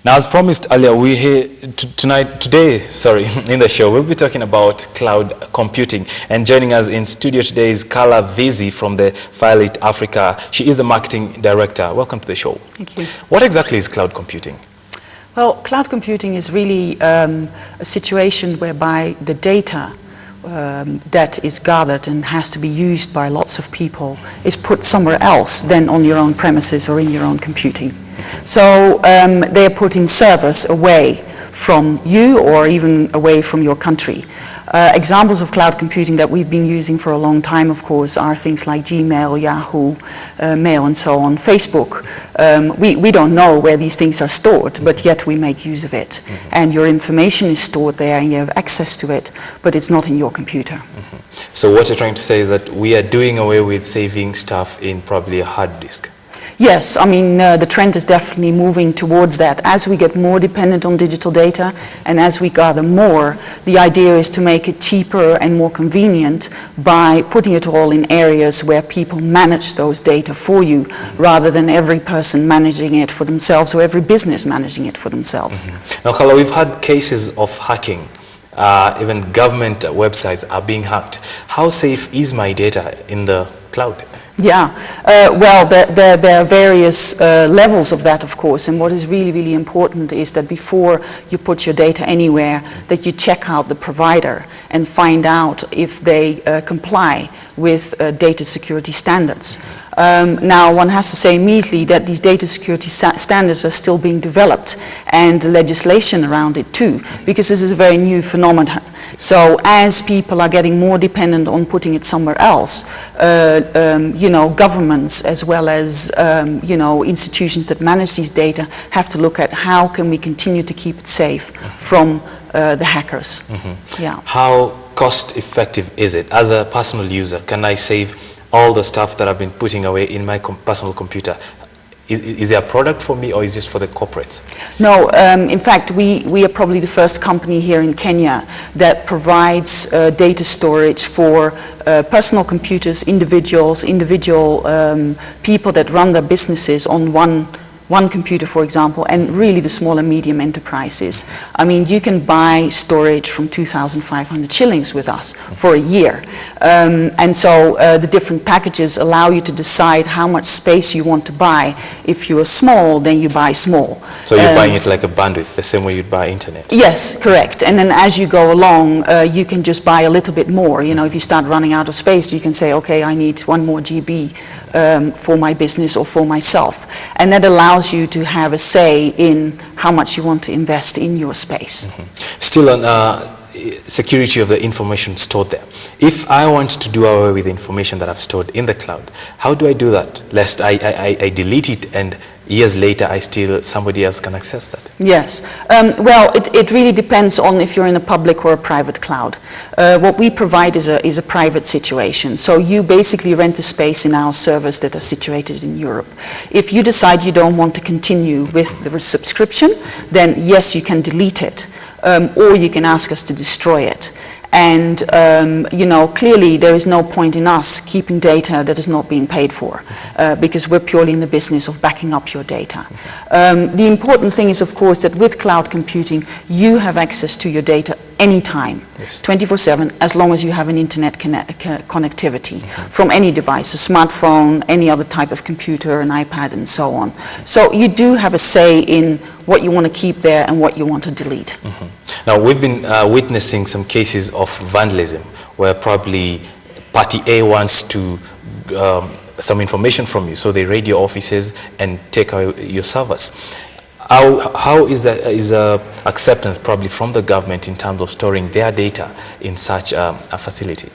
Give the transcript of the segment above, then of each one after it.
Now, as promised earlier, we're here today, in the show, we'll be talking about cloud computing. And joining us in studio today is Carla Vizi from the Firelite Africa. She is the marketing director. Welcome to the show. Thank you. What exactly is cloud computing? Well, cloud computing is really a situation whereby the data that is gathered and has to be used by lots of people is put somewhere else than on your own premises or in your own computing. So they are put in servers away from you or even away from your country. Examples of cloud computing that we've been using for a long time, of course, are things like Gmail, Yahoo, Mail and so on, Facebook. We don't know where these things are stored, but yet we make use of it. And your information is stored there and you have access to it, but it's not in your computer. So what you're trying to say is that we are doing away with saving stuff in probably a hard disk. Yes, I mean, the trend is definitely moving towards that. As we get more dependent on digital data and as we gather more, the idea is to make it cheaper and more convenient by putting it all in areas where people manage those data for you, rather than every person managing it for themselves or every business managing it for themselves. Now, Carla, we've had cases of hacking. Even government websites are being hacked. How safe is my data in the cloud? Yeah, well, there are various levels of that, of course, and what is really, really important is that before you put your data anywhere, that you check out the provider and find out if they comply with data security standards. Now, one has to say immediately that these data security standards are still being developed, and the legislation around it too, because this is a very new phenomenon. So as people are getting more dependent on putting it somewhere else, you know, governments as well as you know, institutions that manage these data have to look at how can we continue to keep it safe from the hackers. Yeah. How cost effective is it? As a personal user, can I save all the stuff that I've been putting away in my personal computer? Is there a product for me, or is this for the corporates? No, in fact, we are probably the first company here in Kenya that provides data storage for personal computers, individual people that run their businesses on one computer, for example, and really the small and medium enterprises. I mean, you can buy storage from 2,500 shillings with us for a year. And so the different packages allow you to decide how much space you want to buy. If you are small, then you buy small. So you're buying it like a bandwidth, the same way you'd buy internet? Yes, correct. And then as you go along, you can just buy a little bit more. You know, if you start running out of space, you can say, okay, I need 1 more GB. For my business or for myself, and that allows you to have a say in how much you want to invest in your space. Still on security of the information stored there. If I want to do away with the information that I've stored in the cloud, how do I do that, lest I delete it and years later somebody else can access that? Yes, well, it really depends on if you're in a public or a private cloud. What we provide is a private situation. So you basically rent a space in our servers that are situated in Europe. If you decide you don't want to continue with the subscription, then yes, you can delete it, or you can ask us to destroy it. And, you know, clearly there is no point in us keeping data that is not being paid for, because we're purely in the business of backing up your data. The important thing is, of course, that with cloud computing, you have access to your data anytime, 24/7, as long as you have an internet connectivity from any device, a smartphone, any other type of computer, an iPad, and so on. So you do have a say in what you want to keep there and what you want to delete. Now, we've been witnessing some cases of vandalism, where probably party A wants to some information from you, so they raid your offices and take away your servers. How is acceptance probably from the government in terms of storing their data in such a facility?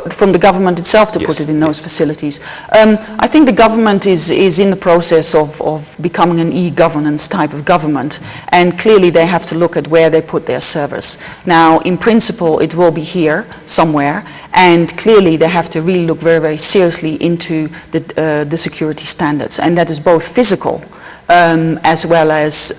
From the government itself to put it in those facilities. I think the government is in the process of becoming an e-governance type of government, and clearly they have to look at where they put their servers. Now, in principle, it will be here somewhere, and clearly they have to really look very, very seriously into the security standards, and that is both physical, as well as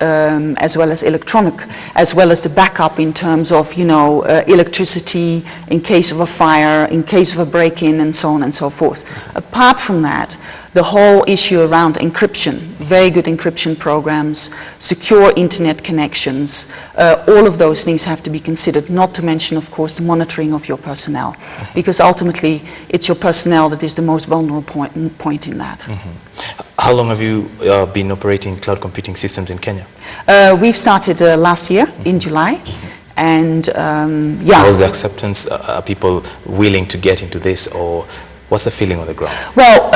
electronic, as well as the backup in terms of, you know, electricity in case of a fire, in case of a break-in, and so on and so forth. Apart from that, The whole issue around encryption, very good encryption programs, secure internet connections, all of those things have to be considered, not to mention, of course, the monitoring of your personnel, because ultimately it's your personnel that is the most vulnerable point in that. How long have you been operating cloud computing systems in Kenya? We've started last year in July. And yeah. How's the acceptance? Are people willing to get into this, or what's the feeling on the ground? Well,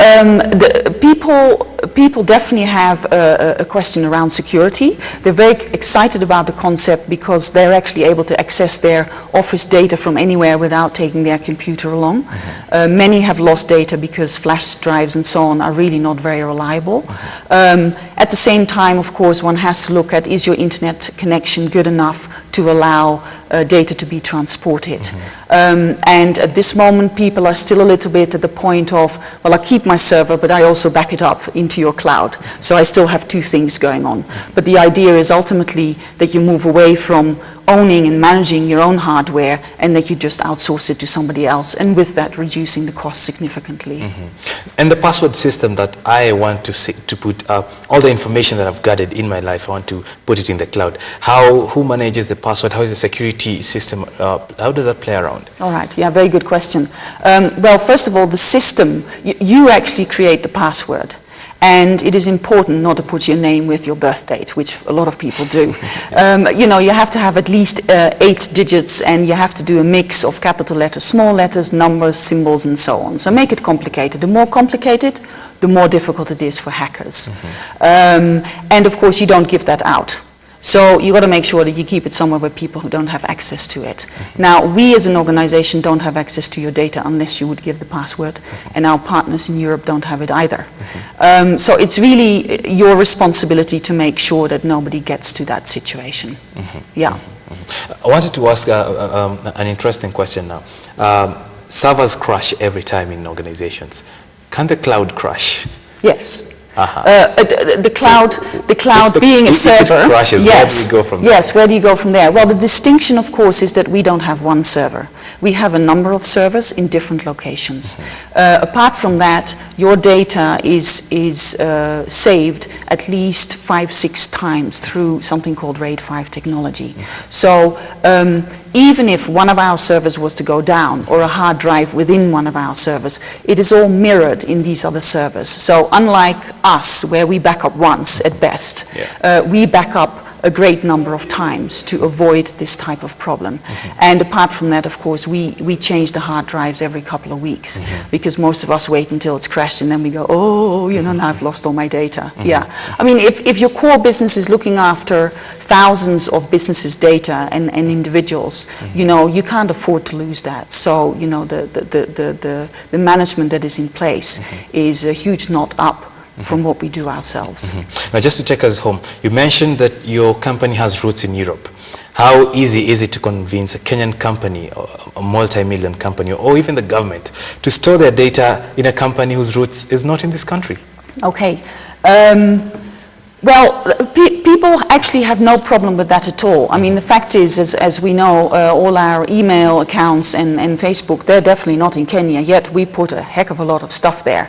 people definitely have a question around security. They're very excited about the concept because they're actually able to access their office data from anywhere without taking their computer along. Many have lost data because flash drives and so on are really not very reliable. At the same time, of course, one has to look at, is your internet connection good enough to allow data to be transported? And at this moment, people are still a little bit at the point of, well, I keep my server, but I also back it up into your cloud. So I still have two things going on. But the idea is ultimately that you move away from owning and managing your own hardware and that you just outsource it to somebody else, and with that reducing the cost significantly. And the password system that I want to put all the information that I've gathered in my life, I want to put it in the cloud. Who manages the password? How is the security system? How does that play around? All right, yeah, very good question. Well, first of all, the system, you actually create the password. And it is important not to put your name with your birth date, which a lot of people do. You know, you have to have at least 8 digits, and you have to do a mix of capital letters, small letters, numbers, symbols, and so on. So make it complicated. The more complicated, the more difficult it is for hackers. And of course, you don't give that out. So you got to make sure that you keep it somewhere where people who don't have access to it. Now, we as an organization don't have access to your data unless you would give the password, and our partners in Europe don't have it either. So it's really your responsibility to make sure that nobody gets to that situation. Yeah. I wanted to ask an interesting question now. Servers crash every time in organizations. Can the cloud crash? Yes. The cloud being a server. If it crashes, yes, where do we go from there? Yes, where do you go from there? Well, the distinction, of course, is that we don't have one server. We have a number of servers in different locations. Apart from that, your data is saved at least 5-6 times through something called RAID 5 technology. So even if one of our servers was to go down, or a hard drive within one of our servers, it is all mirrored in these other servers. So unlike us, where we back up once at best, we back up a great number of times to avoid this type of problem. And apart from that, of course, we change the hard drives every couple of weeks, because most of us wait until it's crashed and then we go, oh, you know, now I've lost all my data. Yeah. I mean, if your core business is looking after thousands of businesses' data and individuals, you know, you can't afford to lose that. So, you know, the management that is in place is a huge notch up from what we do ourselves. Now, just to take us home, you mentioned that your company has roots in Europe. How easy is it to convince a Kenyan company, or a multi-million company, or even the government, to store their data in a company whose roots is not in this country? Okay. Well, people actually have no problem with that at all. I mean, the fact is, as we know, all our email accounts and Facebook, they're definitely not in Kenya, yet we put a heck of a lot of stuff there.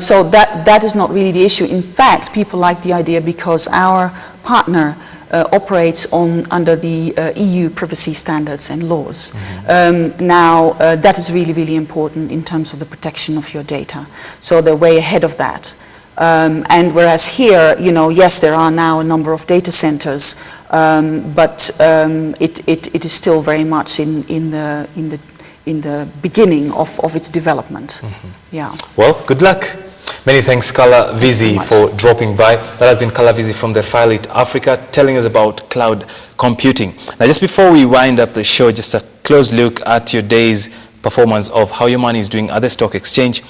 So that is not really the issue. In fact, people like the idea because our partner operates under the EU privacy standards and laws. Now, that is really, really important in terms of the protection of your data. So they're way ahead of that. And whereas here, you know, yes, there are now a number of data centers, but it is still very much in the beginning of its development. Yeah. Well, good luck. Many thanks, Carla Vizi, for dropping by. That has been Carla Vizi from the Filelit Africa, telling us about cloud computing. Now, just before we wind up the show, just a close look at your day's performance of how your money is doing at the stock exchange.